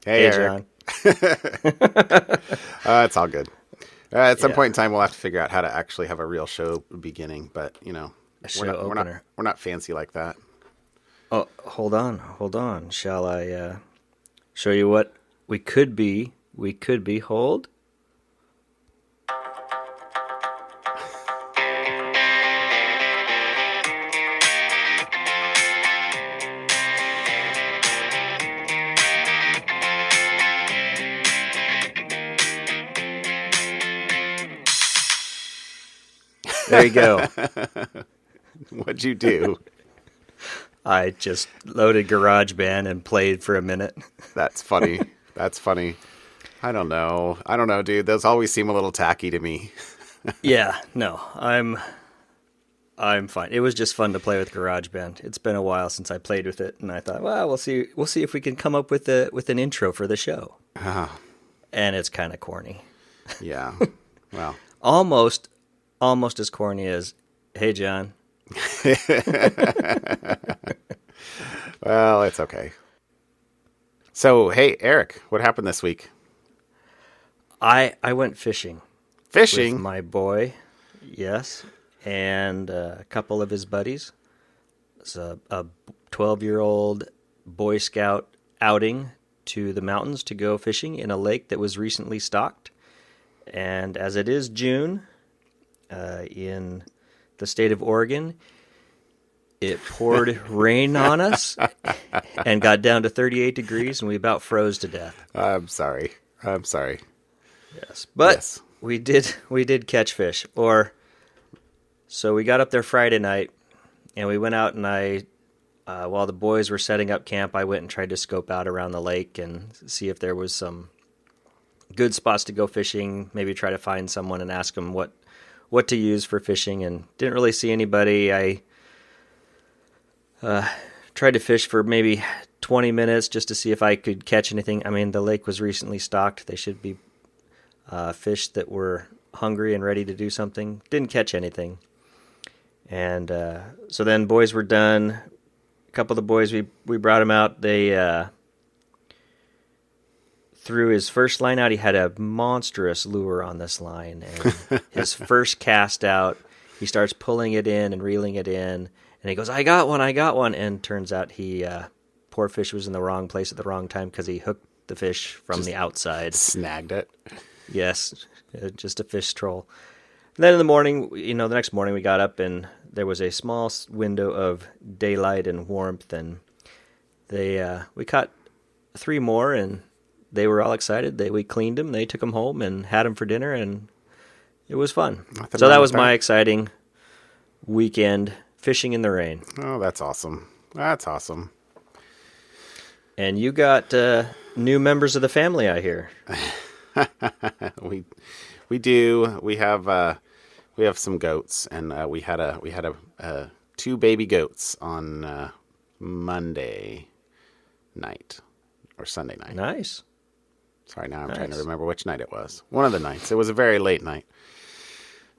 Hey, John. Eric. It's all good. At some Yeah, point in time, we'll have to figure out how to actually have a real show beginning. But a we're show not we're not opener. we're not fancy like that. Oh, hold on. Shall I show you what we could be? We could be. Hold. There you go. What'd you do? I just loaded GarageBand and played for a minute. That's funny. That's funny. I don't know. I don't know, dude. Those always seem a little tacky to me. Yeah, no, I'm fine. It was just fun to play with GarageBand. It's been a while since I played with it, and I thought, well, we'll see if we can come up with an intro for the show. And it's kind of corny. Yeah. Well. Almost as corny as, "Hey, John." Well, it's okay. So, hey, Eric, what happened this week? I went fishing with Fishing? my boy, yes, and a couple of his buddies. It's a 12-year-old Boy Scout outing to the mountains to go fishing in a lake that was recently stocked. And as it is June in the state of Oregon, it poured rain on us and got down to 38 degrees, and we about froze to death. I'm sorry. I'm sorry. Yes, but Yes. we did catch fish. So we got up there Friday night, and we went out, and while the boys were setting up camp, I went and tried to scope out around the lake and see if there was some good spots to go fishing. Maybe try to find someone and ask them what to use for fishing, and didn't really see anybody. I tried to fish for maybe 20 minutes just to see if I could catch anything. I mean, the lake was recently stocked. They should be fish that were hungry and ready to do something. Didn't catch anything. And so then boys were done. A couple of the boys, we brought them out. They threw his first line out. He had a monstrous lure on this line. And his first cast out, he starts pulling it in and reeling it in. And he goes, I got one. And turns out poor fish was in the wrong place at the wrong time because he hooked the fish from the outside. Snagged it. Yes, just a fish troll. And then in the morning, the next morning we got up and there was a small window of daylight and warmth, and we caught 3 more, and they were all excited. We cleaned them, they took them home and had them for dinner, and it was fun. So that was my exciting weekend fishing in the rain. Oh, that's awesome. That's awesome. And you got new members of the family, I hear. We do. We have some goats, and we had 2 baby goats on Monday night or Sunday night. Nice. Sorry, now I'm trying to remember which night it was. One of the nights. It was a very late night.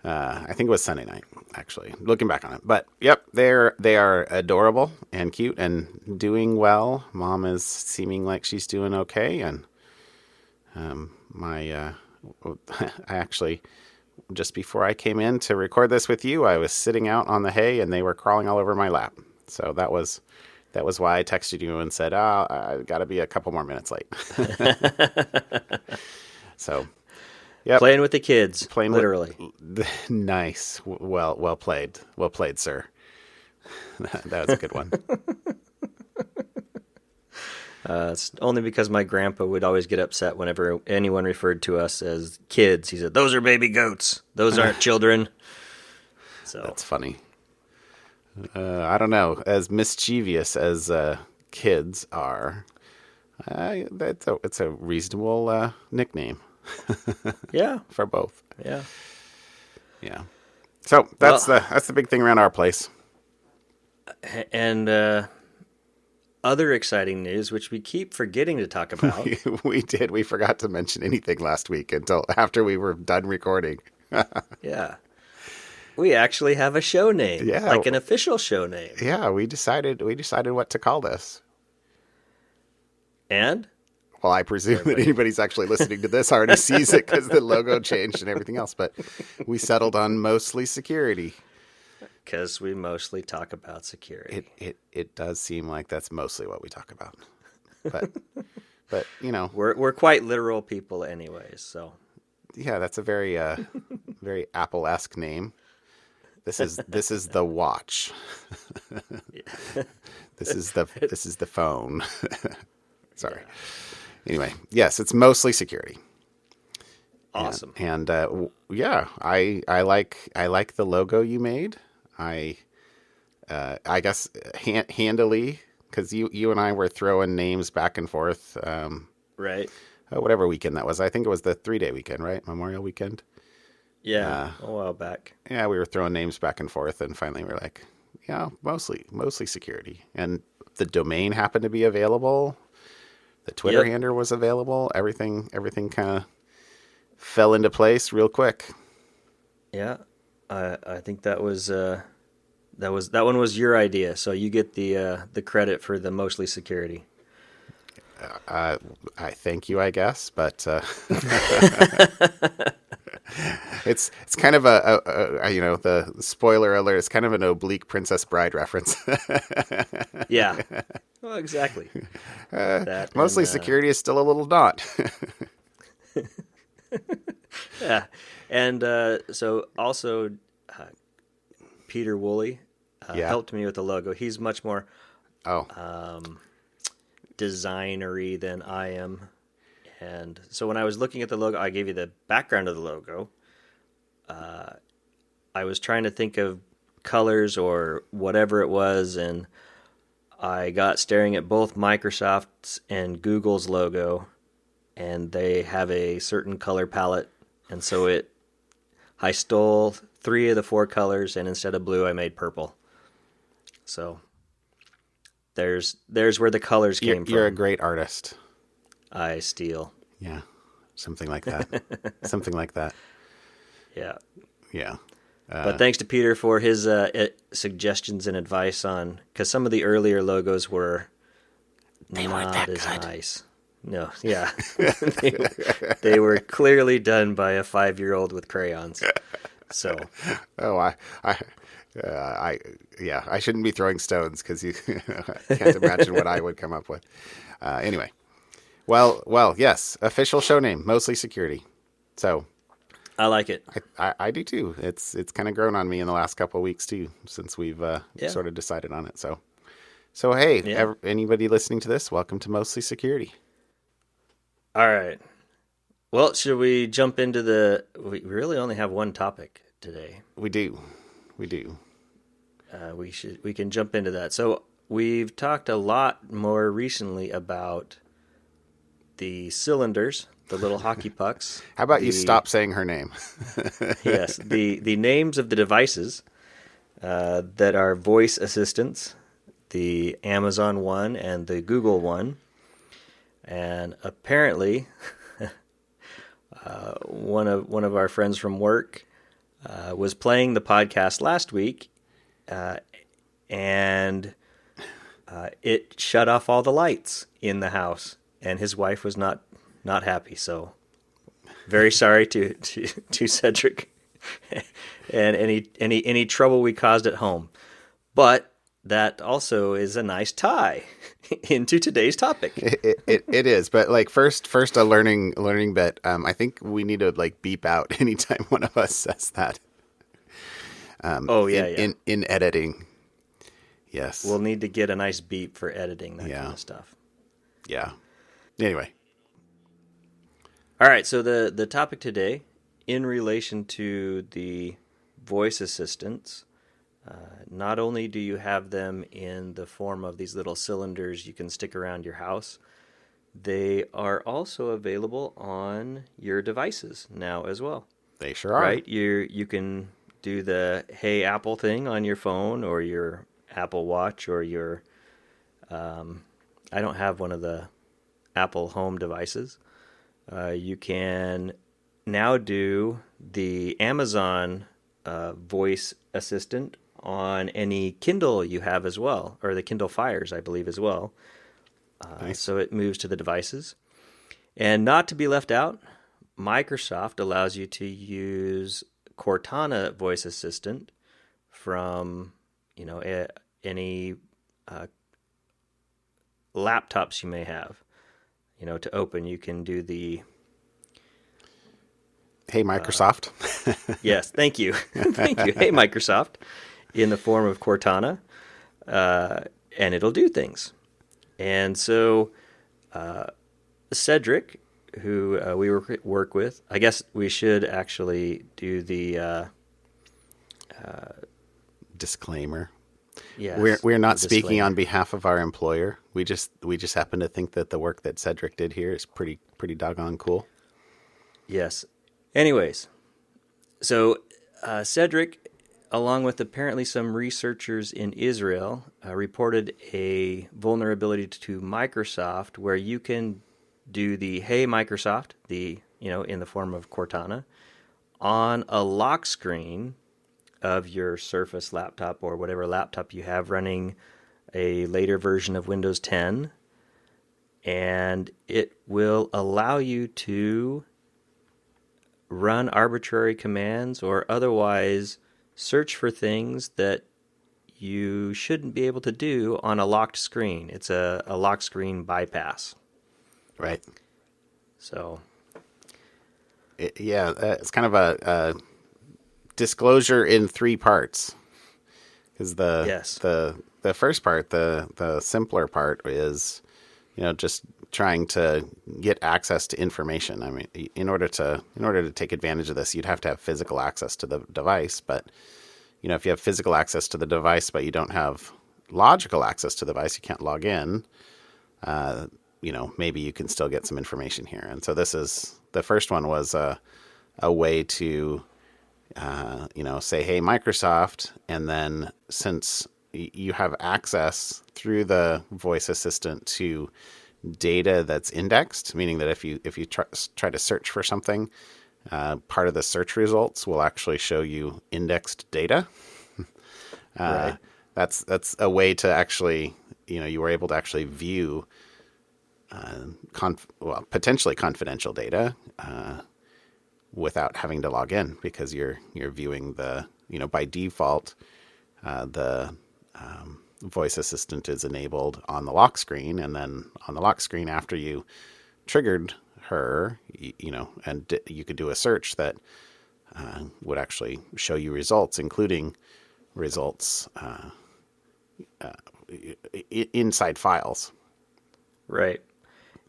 I think it was Sunday night, actually, looking back on it. But yep, they are adorable and cute and doing well. Mom is seeming like she's doing okay, and I actually, just before I came in to record this with you, I was sitting out on the hay and they were crawling all over my lap. So that was why I texted you and said, I got to be a couple more minutes late. So, yep. Playing with the kids, literally. Nice. Well played. Well played, sir. That was a good one. It's only because my grandpa would always get upset whenever anyone referred to us as kids. He said, "Those are baby goats. Those aren't children." So That's funny. I don't know. As mischievous as kids are, it's a reasonable nickname. yeah, For both. yeah. Yeah. So that's the big thing around our place. And other exciting news, which we keep forgetting to talk about. We did. We forgot to mention anything last week until after we were done recording. Yeah. We actually have a show name. Yeah. Like an official show name. Yeah, we decided what to call this. And Well, I presume that anybody's actually listening to this already sees it because the logo changed and everything else. But we settled on mostly security. Because we mostly talk about security. It does seem like that's mostly what we talk about. But you know, we're quite literal people anyways, so. Yeah, that's a very very Apple-esque name. This is the watch. This is the phone. Sorry. Yeah. Anyway, yes, it's mostly security. Awesome. And yeah, I like the logo you made. I guess handily, because you and I were throwing names back and forth. Right. Whatever weekend that was. I think it was the 3-day weekend, right? Memorial weekend. Yeah, a while back. Yeah, we were throwing names back and forth, and finally we were like, yeah, mostly security. And the domain happened to be available. The Twitter handle was available. Everything kind of fell into place real quick. Yeah, I think that one was your idea. So you get the credit for the mostly security. I thank you, I guess, but it's kind of a you know, the spoiler alert. It's kind of an oblique Princess Bride reference. Yeah, well, exactly. Mostly security is still a little not. Yeah, and so also Peter Woolley helped me with the logo. He's much more designery than I am. And so when I was looking at the logo, I gave you the background of the logo. I was trying to think of colors or whatever it was, and I got staring at both Microsoft's and Google's logo, and they have a certain color palette. And so I stole 3 of the 4 colors, and instead of blue, I made purple. So there's where the colors came from. You're a great artist. I steal. Yeah, something like that. Something like that. Yeah. Yeah. But thanks to Peter for his suggestions and advice on, because some of the earlier logos were not as nice. No, yeah. they were clearly done by a 5-year-old with crayons. So. Oh, I shouldn't be throwing stones because you can't imagine what I would come up with. Anyway, well, yes, official show name, mostly security. So I like it. I do too. It's kind of grown on me in the last couple of weeks too, since we've sort of decided on it. So hey, anybody listening to this, welcome to Mostly Security. All right. Well, should we jump into we really only have one topic today. We do. We can jump into that. So we've talked a lot more recently about the cylinders, the little hockey pucks. How about you stop saying her name? Yes, the names of the devices that are voice assistants, the Amazon one and the Google one. And apparently, one of our friends from work was playing the podcast last week, and it shut off all the lights in the house, and his wife was not happy. So, very sorry to Cedric and any trouble we caused at home, but that also is a nice tie into today's topic. It is, but like first a learning bit. I think we need to like beep out anytime one of us says that. In editing. Yes, we'll need to get a nice beep for editing that kind of stuff. Yeah. Anyway. All right. So the topic today, in relation to the voice assistants. Not only do you have them in the form of these little cylinders you can stick around your house, they are also available on your devices now as well. They sure are. Right? You can do the Hey Apple thing on your phone or your Apple Watch or your... I don't have one of the Apple home devices. You can now do the Amazon voice assistant on any Kindle you have as well, or the Kindle Fires, I believe, as well. Nice. So it moves to the devices. And not to be left out, Microsoft allows you to use Cortana voice assistant from, any laptops you may have. To open, you can do the Hey, Microsoft. yes, thank you, thank you. Hey, Microsoft, in the form of Cortana, and it'll do things. And so, Cedric, who we work with, I guess we should actually do the Disclaimer. yes, We're not speaking disclaimer. on behalf of our employer. We just happen to think that the work that Cedric did here is pretty doggone cool. Yes. Anyways, so Cedric, along with apparently some researchers in Israel, reported a vulnerability to Microsoft where you can do the Hey Microsoft, in the form of Cortana, on a lock screen of your Surface laptop or whatever laptop you have running a later version of Windows 10, and it will allow you to run arbitrary commands or otherwise search for things that you shouldn't be able to do on a locked screen. It's a lock screen bypass. Right. So, It's kind of a disclosure in three parts. Because yes. the first part, the simpler part is, just trying to get access to information. I mean, in order to take advantage of this, you'd have to have physical access to the device. But if you have physical access to the device, but you don't have logical access to the device, you can't log in. Maybe you can still get some information here. And so the first one was a way to, say, hey, Microsoft. And then since you have access through the voice assistant to data that's indexed, meaning that if you try to search for something, part of the search results will actually show you indexed data. Right. That's a way to actually, you were able to actually view potentially confidential data without having to log in, because you're viewing the, by default, the voice assistant is enabled on the lock screen, and then on the lock screen after you triggered her, and you could do a search that would actually show you results, including results inside files. Right.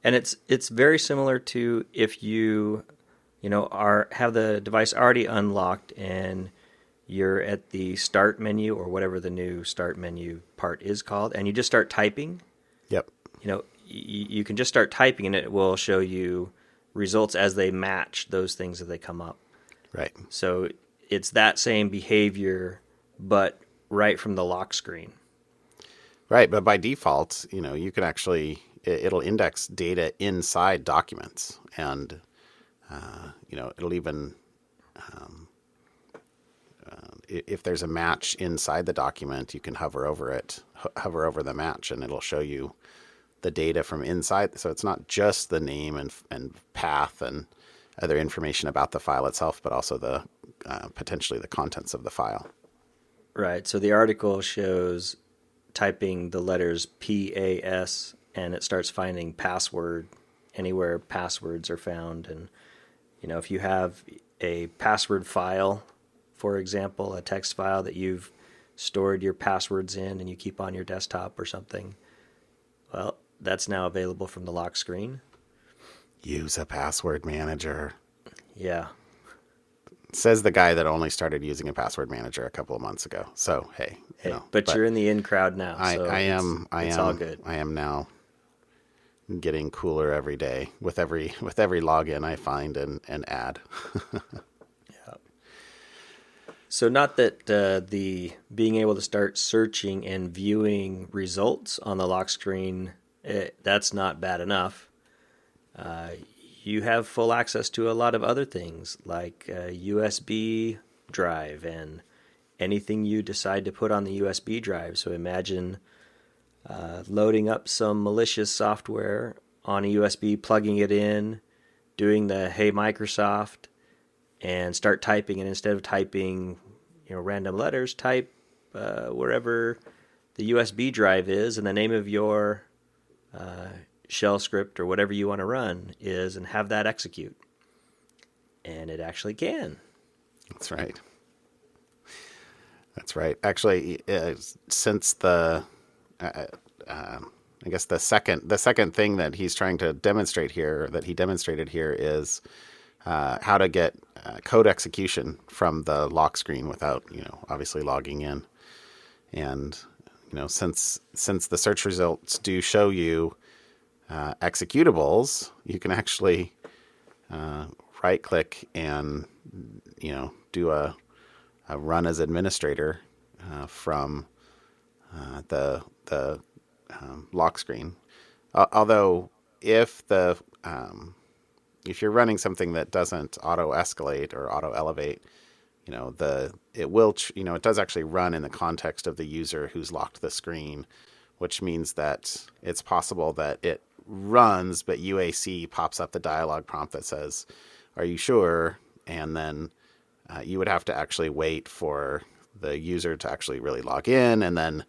And it's very similar to if you have the device already unlocked and you're at the start menu or whatever the new start menu part is called, and you just start typing. Yep. You can just start typing and it will show you results as they match those things as they come up. Right. So it's that same behavior, but right from the lock screen. Right. But by default, you can actually, it'll index data inside documents, and, it'll even, if there's a match inside the document, you can hover over the match, and it'll show you the data from inside. So it's not just the name and path and other information about the file itself, but also the potentially the contents of the file. Right. So the article shows typing the letters PAS, and it starts finding password anywhere passwords are found. And, if you have a password file, for example, a text file that you've stored your passwords in and you keep on your desktop or something, well, that's now available from the lock screen. Use a password manager. Yeah. Says the guy that only started using a password manager a couple of months ago. So, hey. But you're in the in crowd now. So it's all good. I am now getting cooler every day with every login I find and add. Yeah. So not that the being able to start searching and viewing results on the lock screen, that's not bad enough. You have full access to a lot of other things like a USB drive and anything you decide to put on the USB drive. So imagine loading up some malicious software on a USB, plugging it in, doing the "Hey Microsoft," and start typing. And instead of typing, random letters, type wherever the USB drive is and the name of your shell script or whatever you want to run is, and have that execute. And it actually can. That's right. That's right. Actually, since I guess the second thing that he's trying to demonstrate here, that he demonstrated here, is how to get code execution from the lock screen without, obviously logging in. And, since the search results do show you executables, you can actually right click and, do a run as administrator from the lock screen. Although if you're running something that doesn't auto escalate or auto elevate, it does actually run in the context of the user who's locked the screen, which means that it's possible that it runs, but UAC pops up the dialog prompt that says, "Are you sure?" And then you would have to actually wait for the user to actually really log in, and then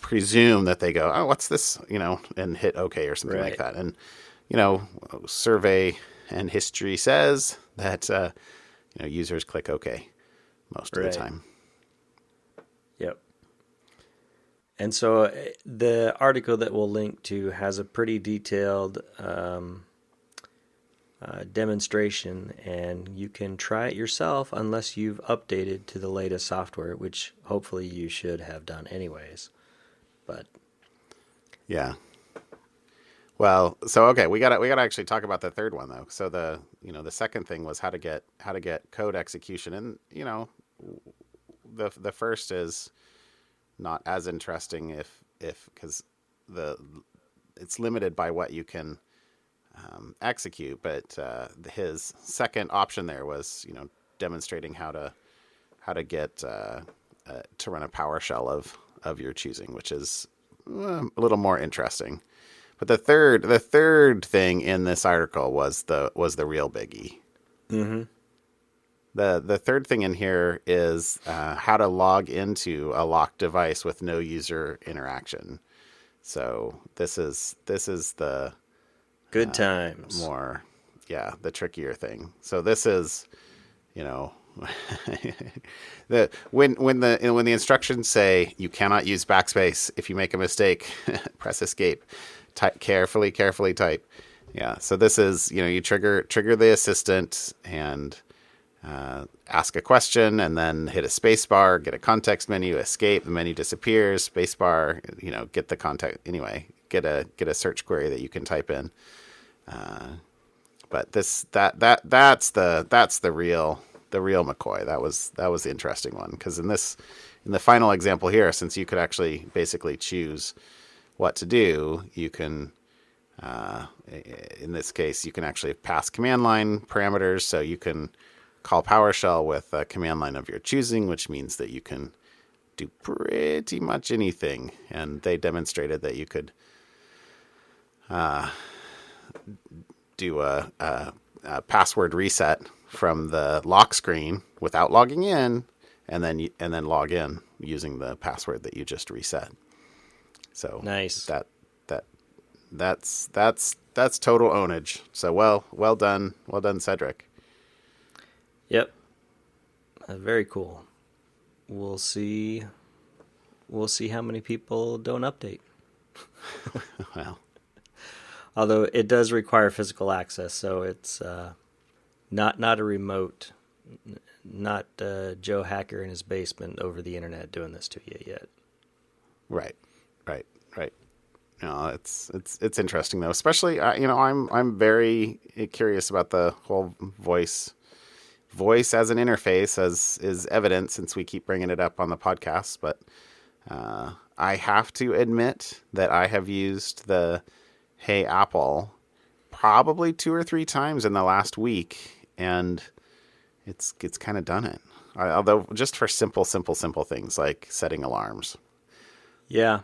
presume that they go, "Oh, what's this?" And hit OK or something like that. And survey and history says that users click OK most of the time. Yep. And so the article that we'll link to has a pretty detailed demonstration, and you can try it yourself unless you've updated to the latest software, which hopefully you should have done anyways. But yeah. Well, so okay, we got to actually talk about the third one though. So the second thing was how to get code execution, and the first is not as interesting if because it's limited by what you can execute, but his second option there was demonstrating how to get to run a PowerShell of your choosing, which is a little more interesting. But the third thing in this article was the real biggie. Mm-hmm. The third thing in here is how to log into a locked device with no user interaction. So this is the good times. The trickier thing. So this is, when the instructions say you cannot use backspace, if you make a mistake, press escape. Carefully type. Yeah. So this is, you trigger the assistant and ask a question, and then hit a space bar, get a context menu, escape, the menu disappears, space bar, get the context. Anyway, get a search query that you can type in. But that's the real McCoy. That was the interesting one, because in the final example here, since you could actually basically choose what to do, you can, in this case, you can actually pass command line parameters. So you can call PowerShell with a command line of your choosing, which means that you can do pretty much anything. And they demonstrated that you could do a password reset from the lock screen without logging in, and then log in using the password that you just reset. So nice. That's total ownage. So well done, Cedric. Yep. Very cool. We'll see how many people don't update. Well, although it does require physical access, so it's not a remote, not Joe Hacker in his basement over the internet doing this to you yet. Right. No, it's interesting though. Especially, I'm very curious about the whole voice as an interface, as is evident since we keep bringing it up on the podcast. But I have to admit that I have used the Hey Apple probably 2 or 3 times in the last week, and it's kind of done it. Although just for simple things like setting alarms. Yeah.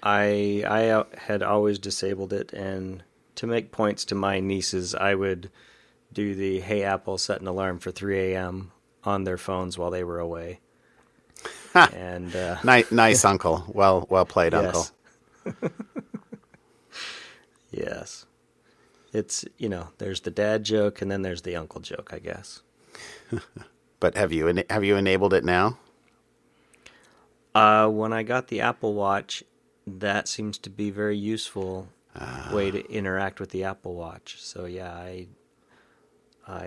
I had always disabled it, and to make points to my nieces, I would do the "Hey Apple, set an alarm for 3 a.m." on their phones while they were away. And nice uncle. Well played, uncle. yes. Yes. It's, there's the dad joke and then there's the uncle joke, I guess. But have you enabled it now? When I got the Apple Watch, that seems to be a very useful way to interact with the Apple Watch. So yeah, I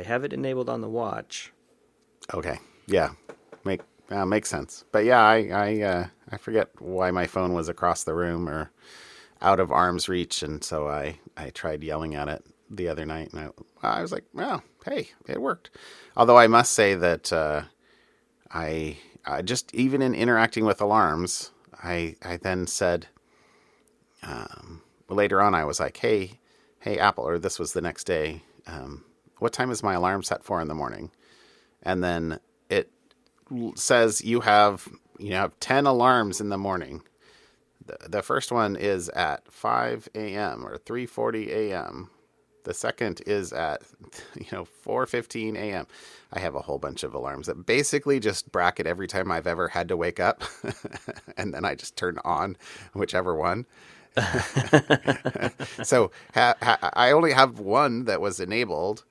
have it enabled on the watch. Okay. Yeah. Makes sense. But yeah, I forget why my phone was across the room or out of arm's reach, and so I tried yelling at it the other night, and I was like, well, hey, it worked. Although I must say that I just, even in interacting with alarms, I then said, later on I was like, hey Apple, or this was the next day, what time is my alarm set for in the morning? And then it says you have 10 alarms in the morning. The first one is at 5 a.m. or 3:40 a.m. The second is at 4:15 a.m. I have a whole bunch of alarms that basically just bracket every time I've ever had to wake up, and then I just turn on whichever one. So I only have one that was enabled.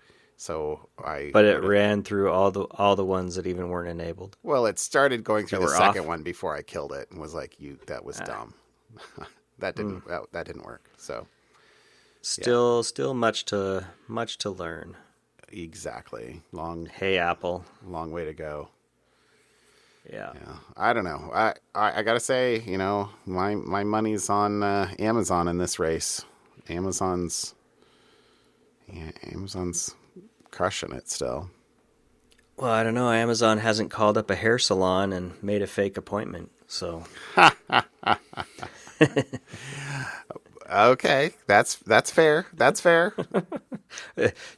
But it ran through all the ones that even weren't enabled. Well, it started going through the second off. one before I killed it, and was like, that was dumb. That didn't work. So still much to learn. Exactly. Hey Apple. Long way to go. Yeah. I don't know. I gotta say, my money's on Amazon in this race. Amazon's crushing it still. Well, I don't know. Amazon hasn't called up a hair salon and made a fake appointment, so. Okay, that's fair. That's fair.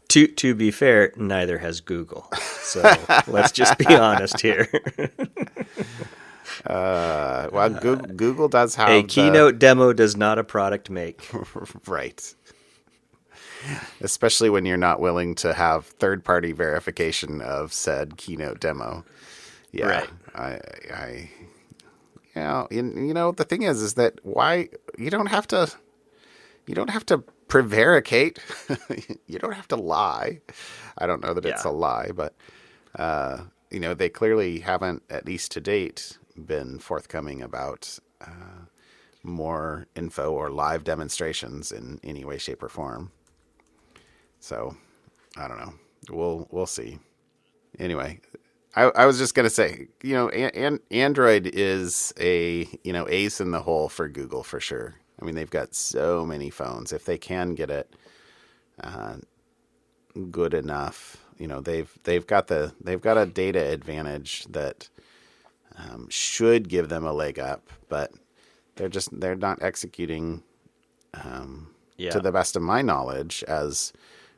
To be fair, neither has Google. So let's just be honest here. Well, Google does have a keynote demo does not a product make. Right. Especially when you're not willing to have third-party verification of said keynote demo. Yeah. Right. The thing is that why you don't have to prevaricate. You don't have to lie. I don't know that it's a lie, but they clearly haven't, at least to date, been forthcoming about more info or live demonstrations in any way, shape, or form. So, I don't know. We'll see. Anyway, I was just gonna say, Android is a ace in the hole for Google for sure. I mean, they've got so many phones. If they can get it good enough, they've got a data advantage that should give them a leg up, but they're not executing to the best of my knowledge as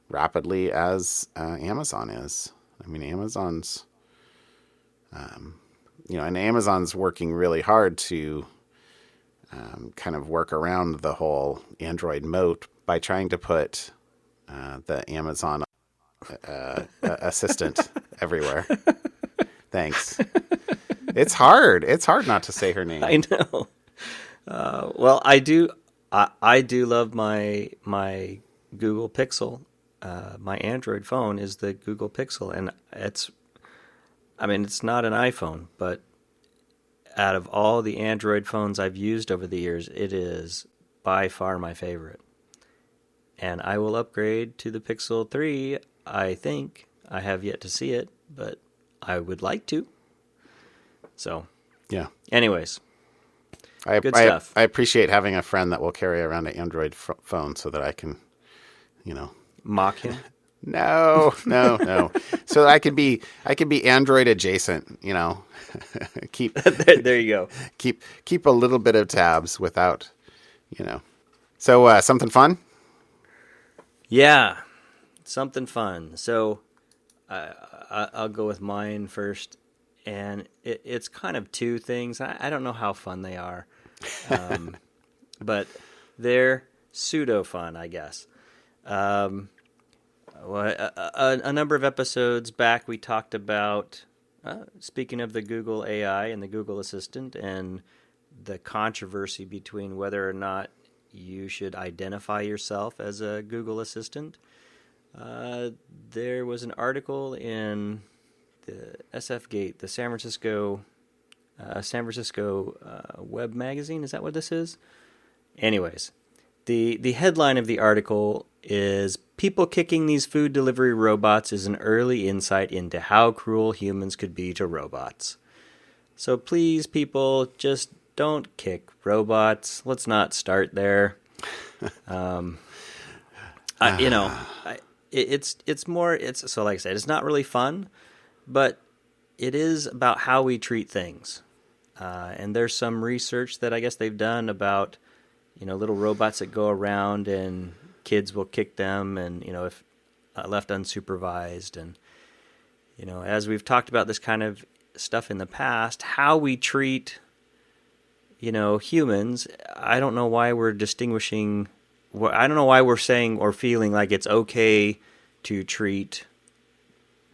rapidly as Amazon is. I mean, Amazon's working really hard to kind of work around the whole Android moat by trying to put the Amazon assistant everywhere. Thanks. It's hard. It's hard not to say her name. I know. Well, I do love my Google Pixel. My Android phone is the Google Pixel, and it's not an iPhone, but out of all the Android phones I've used over the years, it is by far my favorite. And I will upgrade to the Pixel 3, I think. I have yet to see it, but I would like to. So, yeah. Anyways, good stuff. I appreciate having a friend that will carry around an Android phone so that I can, mock him. No. So I could be Android adjacent, keep there you go. Keep a little bit of tabs without, So something fun? Yeah, something fun. So I'll go with mine first, and it's kind of two things. I don't know how fun they are, but they're pseudo fun, I guess. A number of episodes back, we talked about, speaking of the Google AI and the Google Assistant, and the controversy between whether or not you should identify yourself as a Google Assistant. There was an article in the SF Gate, the San Francisco web magazine. Is that what this is? Anyways, the headline of the article is "People Kicking These Food Delivery Robots is an Early Insight into How Cruel Humans Could Be to Robots." So please, people, just don't kick robots. Let's not start there. It's more. So like I said, it's not really fun, but it is about how we treat things. And there's some research that I guess they've done about, little robots that go around and kids will kick them, and if left unsupervised, and as we've talked about this kind of stuff in the past, how we treat humans. I don't know why we're distinguishing. I don't know why we're saying or feeling like it's okay to treat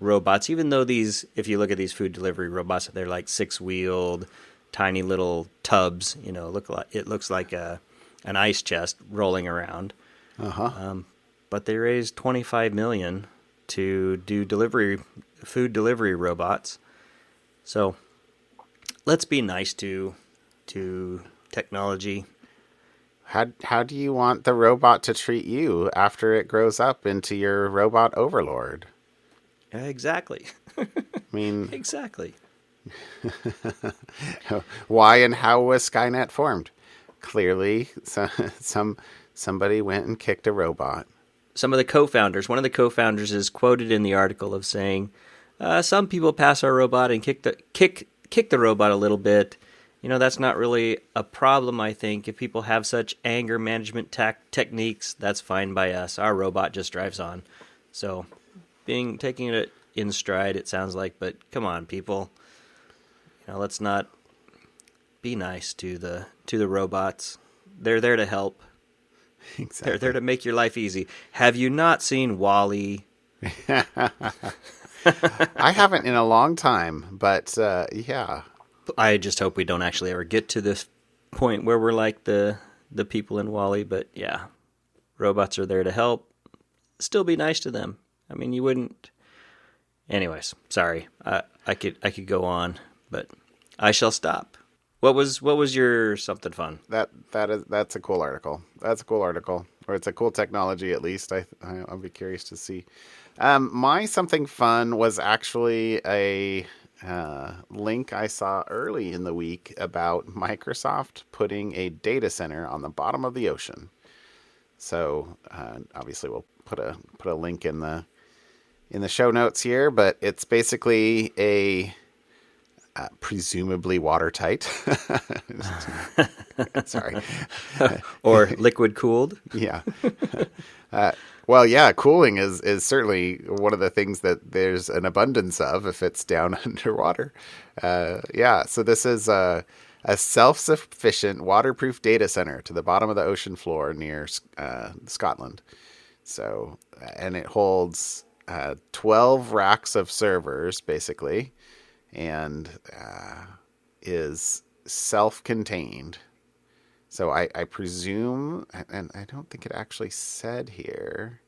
robots, even though these, if you look at these food delivery robots, they're like 6-wheeled, tiny little tubs. It looks like an ice chest rolling around. But they raised $25 million to do food delivery robots. So let's be nice to technology. How do you want the robot to treat you after it grows up into your robot overlord? Exactly. I mean, exactly. Why and how was Skynet formed? Clearly, somebody went and kicked a robot. One of the co-founders is quoted in the article of saying, "Some people pass our robot and kick the robot a little bit. That's not really a problem, I think. If people have such anger management techniques, that's fine by us. Our robot just drives on." So, taking it in stride, it sounds like, but come on, people. Let's not be nice to the robots. They're there to help. Exactly. They're there to make your life easy. Have you not seen WALL-E? I haven't in a long time, but yeah. I just hope we don't actually ever get to this point where we're like the people in WALL-E, but yeah. Robots are there to help. Still be nice to them. I mean, you wouldn't. Anyways, sorry. I could go on, but I shall stop. What was your something fun? That's a cool article. That's a cool article, or it's a cool technology at least. I'll be curious to see. My something fun was actually a link I saw early in the week about Microsoft putting a data center on the bottom of the ocean. So obviously we'll put a link in the show notes here, but it's basically a presumably watertight. Sorry. Or liquid cooled. Yeah. Well, yeah, cooling is certainly one of the things that there's an abundance of if it's down underwater. Yeah, so this is a self-sufficient waterproof data center to the bottom of the ocean floor near Scotland. So, and it holds 12 racks of servers, basically, and is self-contained. So I presume, and I don't think it actually said here.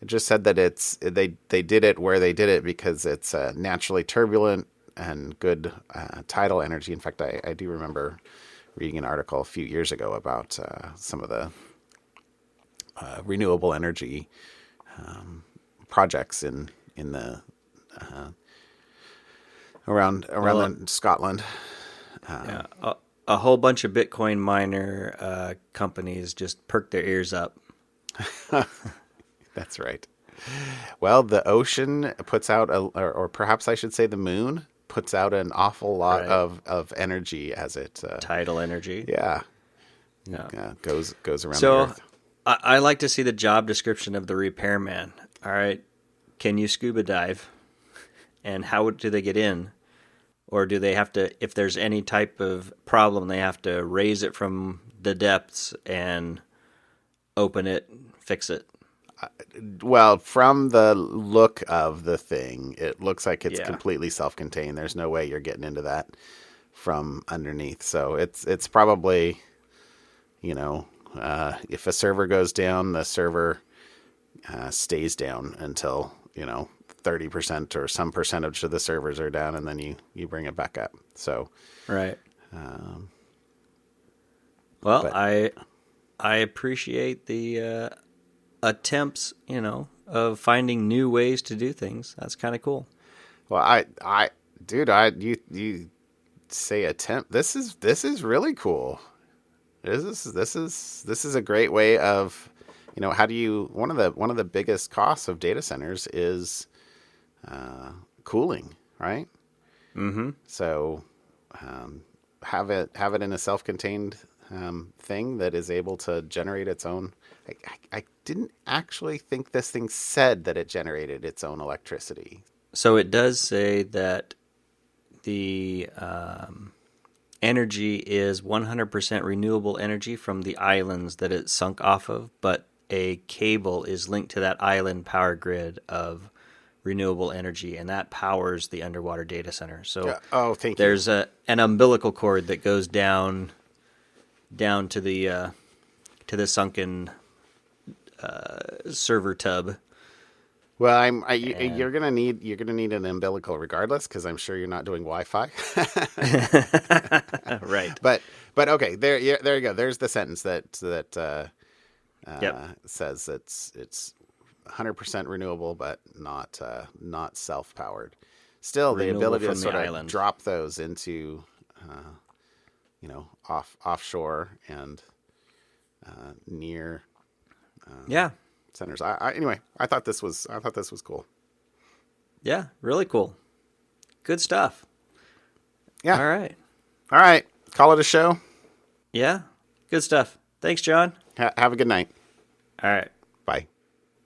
It just said that they did it where they did it because it's naturally turbulent and good tidal energy. In fact, I do remember reading an article a few years ago about some of the renewable energy projects in the around Scotland. Yeah. A whole bunch of Bitcoin miner companies just perked their ears up. That's right. Well, the ocean puts out, or perhaps I should say the moon, puts out an awful lot of energy as it... tidal energy. Yeah. Goes around the Earth. I like to see the job description of the repairman. All right. Can you scuba dive? And how do they get in? Or do they have to, if there's any type of problem, they have to raise it from the depths and open it, fix it? Well, from the look of the thing, it looks like it's Yeah. completely self-contained. There's no way you're getting into that from underneath. So it's probably, if a server goes down, the server stays down until 30% or some percentage of the servers are down, and then you bring it back up. So Right. Well, but I appreciate the attempts, of finding new ways to do things. That's kind of cool. well, dude, you say attempt. This is really cool. This is a great way of, how do you, one of the biggest costs of data centers is cooling, right? Mm-hmm. So have it in a self-contained thing that is able to generate its own. I didn't actually think this thing said that it generated its own electricity. So it does say that the energy is 100% renewable energy from the islands that it sunk off of, but a cable is linked to that island power grid of renewable energy, and that powers the underwater data center. So Thank you. there's an umbilical cord that goes down to the sunken server tub. Well, you're gonna need an umbilical regardless, because I'm sure you're not doing Wi-Fi. Right. But okay, there you go. There's the sentence that Yep. says it's 100% renewable, but not self-powered. Still, the Renewable ability to from the sort of island. drop those into offshore and near Yeah. centers. Anyway, I thought this was cool. Yeah. Really cool. Good stuff. Yeah. All right. All right. Call it a show. Yeah. Good stuff. Thanks, John. Have a good night. All right. Bye.